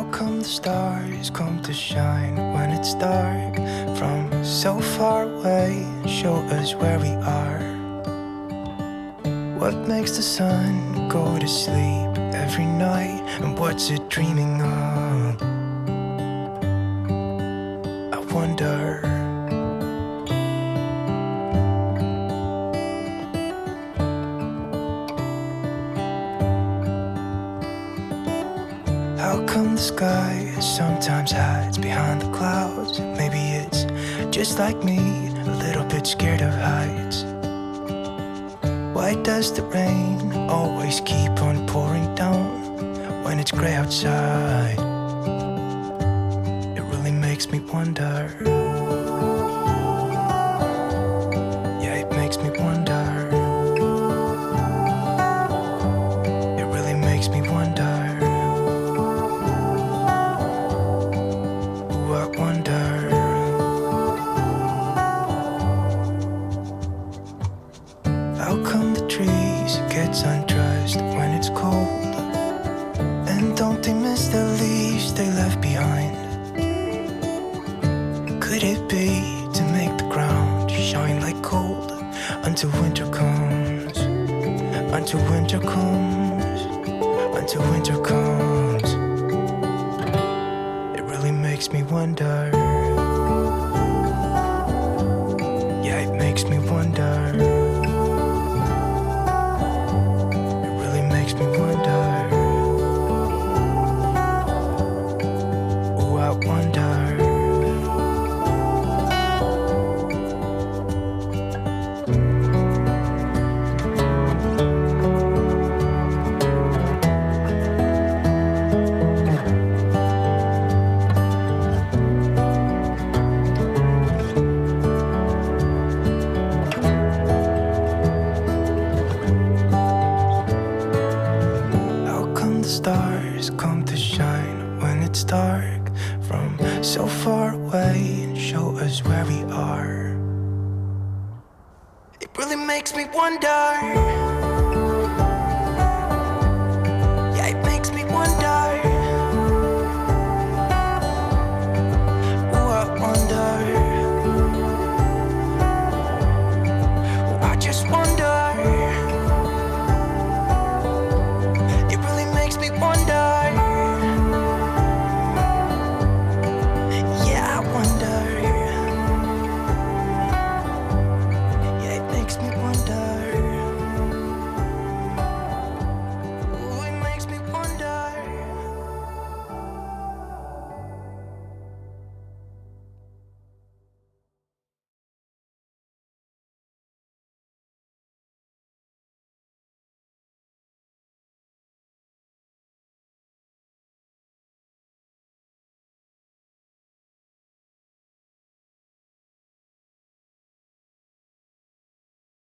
How come the stars come to shine when it's dark from so far away and show us where we are? What makes the sun go to sleep every night, and what's it dreaming of? I wonder. How come the sky sometimes hides behind the clouds? Maybe it's just like me, a little bit scared of heights. Why does the rain always keep on pouring down when it's gray outside? It really makes me wonder. Yeah, it makes me wonder. It really makes me wonder. I wonder. How come the trees get undressed when it's cold? And don't they miss the leaves they left behind? Could it be to make the ground shine like gold until winter comes? Until winter comes. Until winter comes. Makes me wonder. Yeah, it makes me wonder. It really makes me wonder. Oh, I wonder. Stars come to shine when it's dark from so far away and show us where we are. It really makes me wonder.